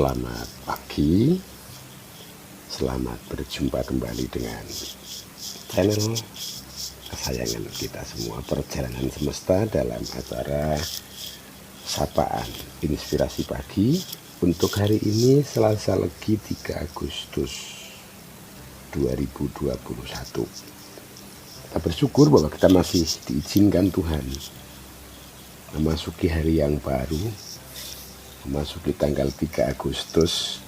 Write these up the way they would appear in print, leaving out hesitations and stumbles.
Selamat pagi, selamat berjumpa kembali dengan channel kesayangan kita semua, Perjalanan Semesta, dalam acara Sapaan Inspirasi Pagi untuk hari ini, Selasa Legi 3 Agustus 2021. Kita bersyukur bahwa kita masih diizinkan Tuhan memasuki hari yang baru, memasuki tanggal 3 Agustus.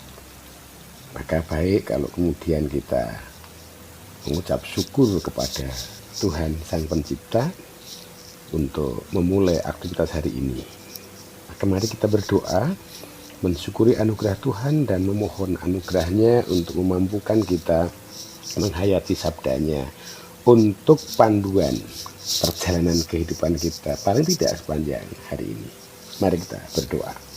Maka baik kalau kemudian kita mengucap syukur kepada Tuhan Sang Pencipta untuk memulai aktivitas hari ini. Maka mari kita berdoa, mensyukuri anugerah Tuhan dan memohon anugerahnya untuk memampukan kita menghayati sabdanya untuk panduan perjalanan kehidupan kita paling tidak sepanjang hari ini. Mari kita berdoa.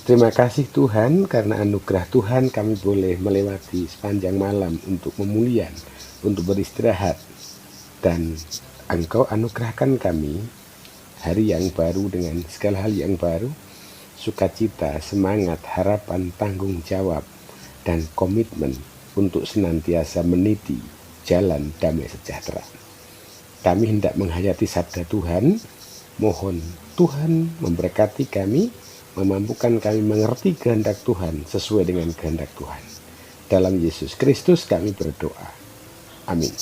Terima kasih Tuhan, karena anugerah Tuhan kami boleh melewati sepanjang malam untuk pemulihan, untuk beristirahat. Dan Engkau anugerahkan kami hari yang baru dengan segala hal yang baru, sukacita, semangat, harapan, tanggung jawab, dan komitmen untuk senantiasa meniti jalan damai sejahtera. Kami hendak menghayati sabda Tuhan, mohon Tuhan memberkati kami, memampukan kami mengerti kehendak Tuhan sesuai dengan kehendak Tuhan. Dalam Yesus Kristus kami berdoa. Amin.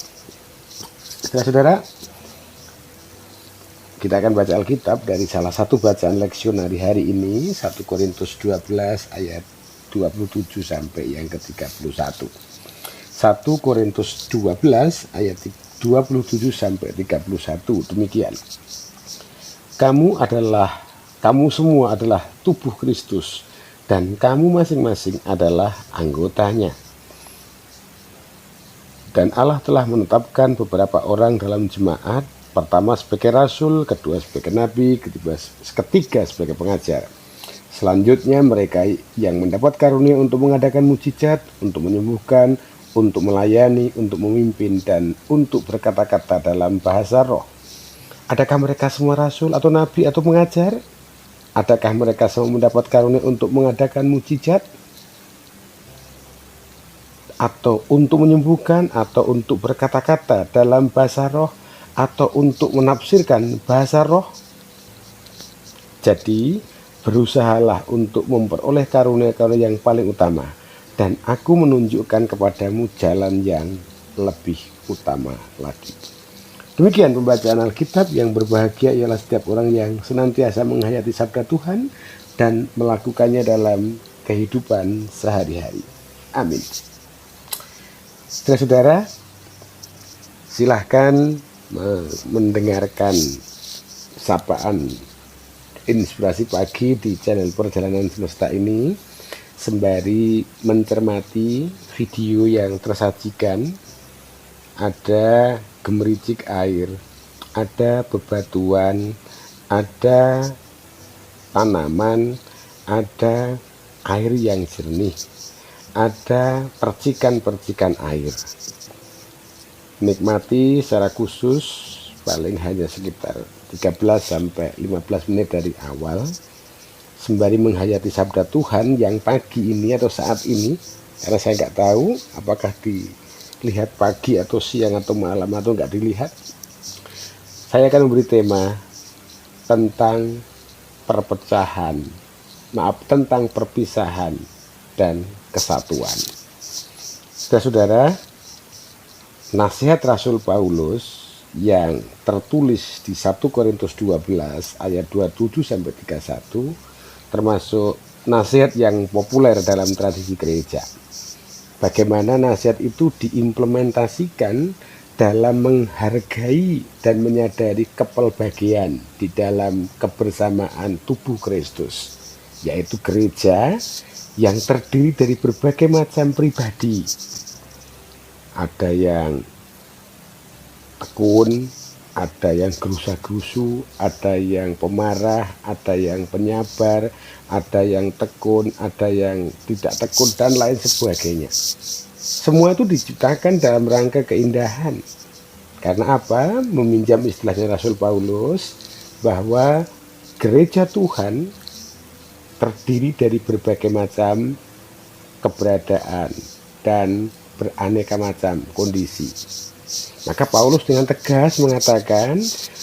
Saudara-saudara, kita akan baca Alkitab dari salah satu bacaan leksionari hari ini, 1 Korintus 12 ayat 27 sampai yang ke-31. 1 Korintus 12 ayat 27 sampai 31. Demikian. Kamu semua adalah tubuh Kristus, dan kamu masing-masing adalah anggotanya. Dan Allah telah menetapkan beberapa orang dalam jemaat, pertama sebagai rasul, kedua sebagai nabi, ketiga sebagai pengajar. Selanjutnya mereka yang mendapat karunia untuk mengadakan mujizat, untuk menyembuhkan, untuk melayani, untuk memimpin, dan untuk berkata-kata dalam bahasa roh. Adakah mereka semua rasul atau nabi atau pengajar? Adakah mereka semua mendapat karunia untuk mengadakan mujizat, atau untuk menyembuhkan, atau untuk berkata-kata dalam bahasa roh, atau untuk menafsirkan bahasa roh? Jadi, berusahalah untuk memperoleh karunia-karunia yang paling utama, dan aku menunjukkan kepadamu jalan yang lebih utama lagi. Demikian pembacaan Alkitab. Yang berbahagia ialah setiap orang yang senantiasa menghayati sabda Tuhan dan melakukannya dalam kehidupan sehari-hari. Amin. Saudara-saudara, silahkan mendengarkan sapaan inspirasi pagi di channel Perjalanan Semesta ini sembari mencermati video yang tersajikan. Ada gemericik air, ada bebatuan, ada tanaman, ada air yang jernih, ada percikan-percikan air. Nikmati secara khusus paling hanya sekitar 13-15 menit dari awal, sembari menghayati sabda Tuhan yang pagi ini atau saat ini, karena saya nggak tahu apakah dilihat pagi atau siang atau malam atau nggak dilihat. Saya akan memberi tema tentang tentang perpisahan dan kesatuan. Saudara-saudara, nasihat Rasul Paulus yang tertulis di 1 Korintus 12 ayat 27 sampai 31 termasuk nasihat yang populer dalam tradisi gereja. Bagaimana nasihat itu diimplementasikan dalam menghargai dan menyadari kepelbagian di dalam kebersamaan tubuh Kristus, yaitu gereja yang terdiri dari berbagai macam pribadi. Ada yang tekun, ada yang gerusa-gerusu, ada yang pemarah, ada yang penyabar, ada yang tekun, ada yang tidak tekun, dan lain sebagainya. Semua itu diciptakan dalam rangka keindahan. Karena apa? Meminjam istilahnya Rasul Paulus, bahwa gereja Tuhan terdiri dari berbagai macam keberadaan dan beraneka macam kondisi. Maka Paulus dengan tegas mengatakan,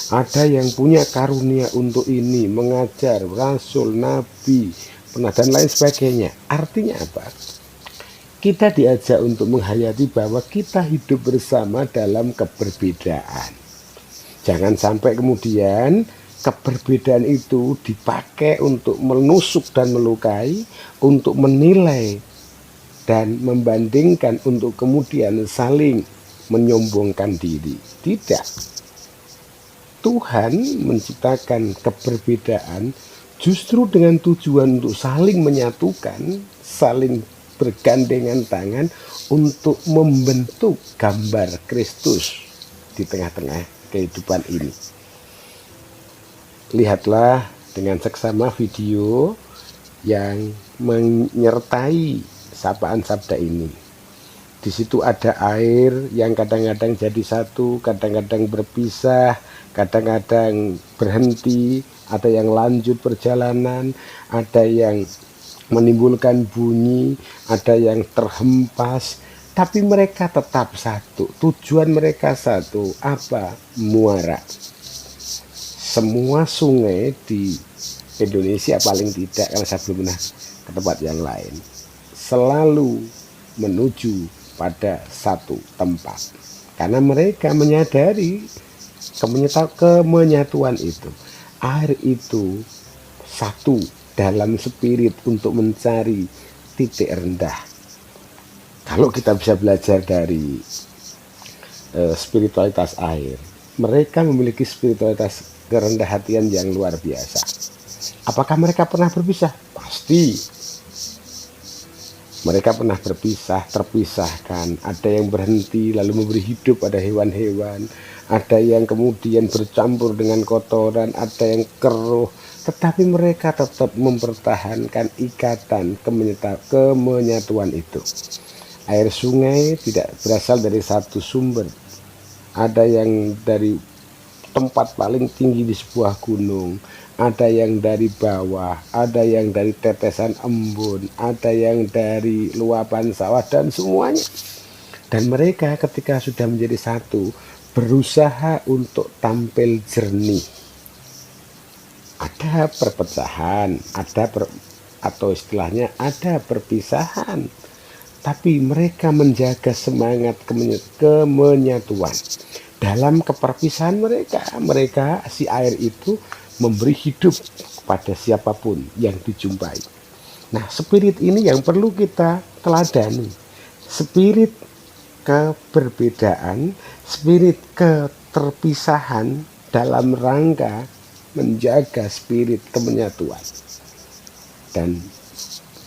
ada yang punya karunia untuk ini, mengajar, rasul, nabi, dan lain sebagainya. Artinya apa? Kita diajak untuk menghayati bahwa kita hidup bersama dalam keberbedaan. Jangan sampai kemudian keberbedaan itu dipakai untuk menusuk dan melukai, untuk menilai dan membandingkan, untuk kemudian saling menyombongkan diri. Tidak. Tuhan menciptakan keberbedaan justru dengan tujuan untuk saling menyatukan, saling bergandengan tangan untuk membentuk gambar Kristus di tengah-tengah kehidupan ini. Lihatlah dengan seksama video yang menyertai sapaan sabda ini. Di situ ada air yang kadang-kadang jadi satu, kadang-kadang berpisah, kadang-kadang berhenti, ada yang lanjut perjalanan, ada yang menimbulkan bunyi, ada yang terhempas, tapi mereka tetap satu. Tujuan mereka satu, apa? Muara. Semua sungai di Indonesia paling tidak, kalau saya belum pernah ke tempat yang lain, selalu menuju pada satu tempat, karena mereka menyadari kemenyatuan itu. Air itu satu dalam spirit untuk mencari titik rendah. Kalau kita bisa belajar dari spiritualitas air, mereka memiliki spiritualitas kerendah hatian yang luar biasa. Apakah mereka pernah berpisah? Pasti. Mereka pernah berpisah, terpisahkan. Ada yang berhenti lalu memberi hidup pada hewan-hewan. Ada yang kemudian bercampur dengan kotoran, ada yang keruh. Tetapi mereka tetap mempertahankan ikatan kemenyatuan itu. Air sungai tidak berasal dari satu sumber. Ada yang dari tempat paling tinggi di sebuah gunung, ada yang dari bawah, ada yang dari tetesan embun, ada yang dari luapan sawah, dan semuanya. Dan mereka ketika sudah menjadi satu, berusaha untuk tampil jernih. Ada perpecahan, atau istilahnya ada perpisahan, tapi mereka menjaga semangat kemenyatuan. Dalam keperpisahan mereka si air itu memberi hidup kepada siapapun yang dijumpai. Nah, spirit ini yang perlu kita teladani. Spirit keberbedaan, spirit keterpisahan dalam rangka menjaga spirit kemenyatuan. Dan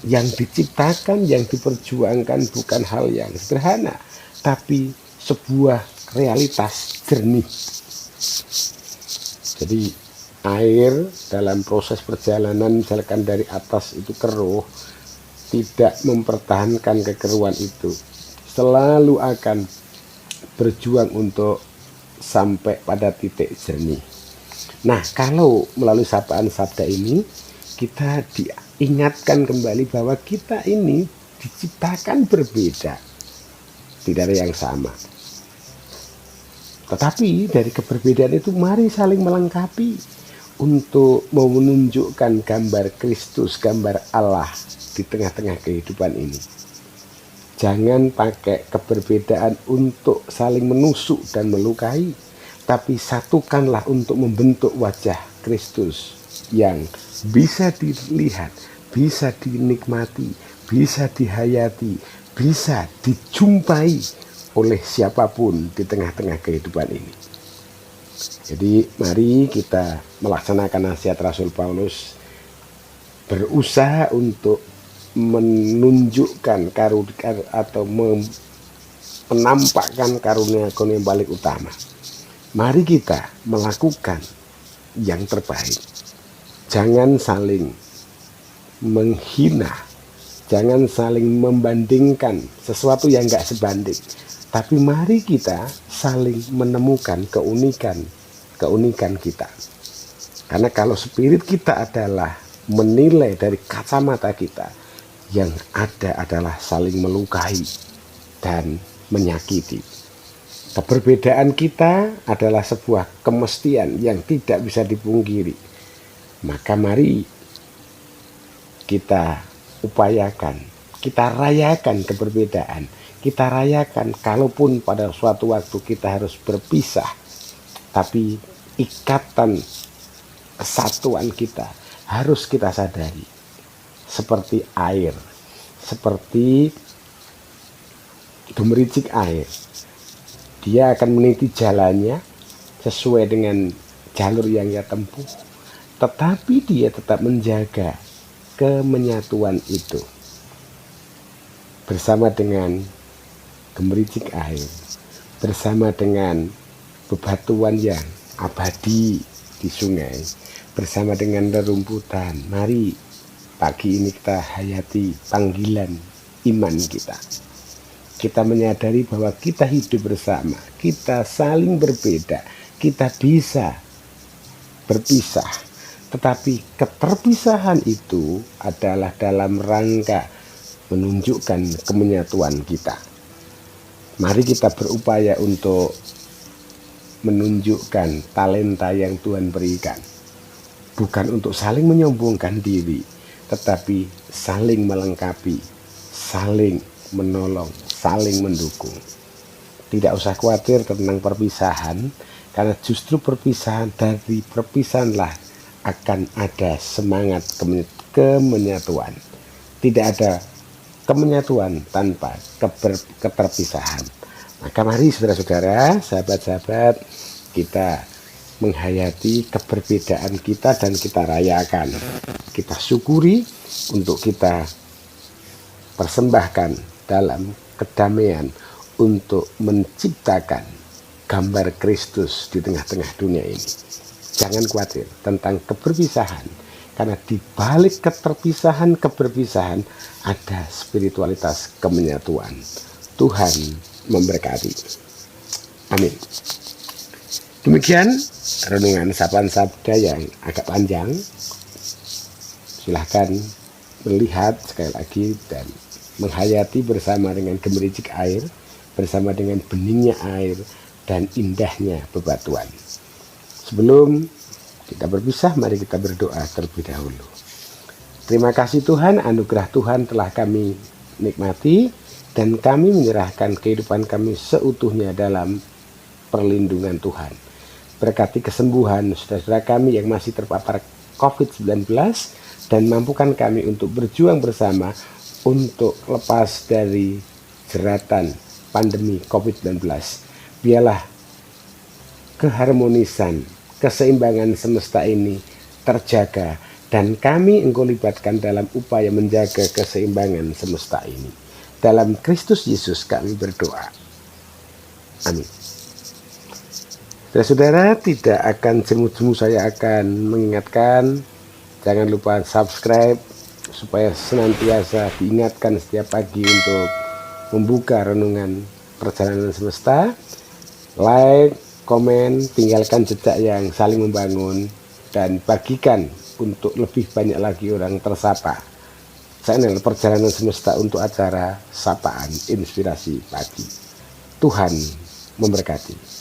yang diciptakan, yang diperjuangkan bukan hal yang sederhana, tapi sebuah realitas jernih. Jadi air dalam proses perjalanan, misalkan dari atas itu keruh, tidak mempertahankan kekeruhan itu, selalu akan berjuang untuk sampai pada titik jernih. Nah, kalau melalui sapaan sabda ini kita diingatkan kembali bahwa kita ini diciptakan berbeda, tidak ada yang sama. Tetapi dari keberbedaan itu mari saling melengkapi untuk menunjukkan gambar Kristus, gambar Allah di tengah-tengah kehidupan ini. Jangan pakai keberbedaan untuk saling menusuk dan melukai, tapi satukanlah untuk membentuk wajah Kristus yang bisa dilihat, bisa dinikmati, bisa dihayati, bisa dijumpai oleh siapapun di tengah-tengah kehidupan ini. Jadi mari kita melaksanakan nasihat Rasul Paulus, berusaha untuk menunjukkan atau menampakkan karunia yang paling utama. Mari kita melakukan yang terbaik. Jangan saling menghina, jangan saling membandingkan sesuatu yang gak sebanding. Tapi mari kita saling menemukan keunikan kita. Karena kalau spirit kita adalah menilai dari kacamata kita, yang ada adalah saling melukai dan menyakiti. Keberbedaan kita adalah sebuah kemestian yang tidak bisa dipungkiri. Maka mari kita upayakan, kita rayakan keberbedaan. Kita rayakan kalaupun pada suatu waktu kita harus berpisah, tapi ikatan kesatuan kita harus kita sadari. Seperti air, seperti gemericik air, dia akan meniti jalannya sesuai dengan jalur yang ia tempuh, tetapi dia tetap menjaga kemenyatuan itu bersama dengan gemericik air, bersama dengan bebatuan yang abadi di sungai, bersama dengan rerumputan. Mari pagi ini kita hayati panggilan iman kita. Kita menyadari bahwa kita hidup bersama, kita saling berbeda, kita bisa berpisah, tetapi keterpisahan itu adalah dalam rangka menunjukkan kemenyatuan kita. Mari kita berupaya untuk menunjukkan talenta yang Tuhan berikan, bukan untuk saling menyombongkan diri, tetapi saling melengkapi, saling menolong, saling mendukung. Tidak usah khawatir tentang perpisahan, karena justru dari perpisahanlah akan ada semangat kemenyatuan. Tidak ada kemenyatuan tanpa keterpisahan. Maka mari saudara-saudara, sahabat-sahabat, kita menghayati keberbedaan kita dan kita rayakan. Kita syukuri untuk kita persembahkan dalam kedamaian untuk menciptakan gambar Kristus di tengah-tengah dunia ini. Jangan khawatir tentang keberpisahan, karena di balik keberpisahan ada spiritualitas kemenyatuan. Tuhan memberkati. Amin. Demikian renungan sapaan sabda yang agak panjang. Silahkan melihat sekali lagi dan menghayati bersama dengan gemericik air, bersama dengan beningnya air dan indahnya bebatuan. Sebelum kita berpisah, mari kita berdoa terlebih dahulu. Terima kasih Tuhan, anugerah Tuhan telah kami nikmati, dan kami menyerahkan kehidupan kami seutuhnya dalam perlindungan Tuhan. Berkati kesembuhan saudara-saudara kami yang masih terpapar COVID-19, dan mampukan kami untuk berjuang bersama untuk lepas dari jeratan pandemi COVID-19. Biarlah keharmonisan, keseimbangan semesta ini terjaga, dan kami Engkau libatkan dalam upaya menjaga keseimbangan semesta ini. Dalam Kristus Yesus kami berdoa. Amin. Saudara, tidak akan jemu-jemu saya akan mengingatkan, jangan lupa subscribe supaya senantiasa diingatkan setiap pagi untuk membuka renungan perjalanan semesta. Like, komen, tinggalkan jejak yang saling membangun, dan bagikan untuk lebih banyak lagi orang tersapa channel Perjalanan Semesta untuk acara Sapaan Inspirasi Pagi. Tuhan memberkati.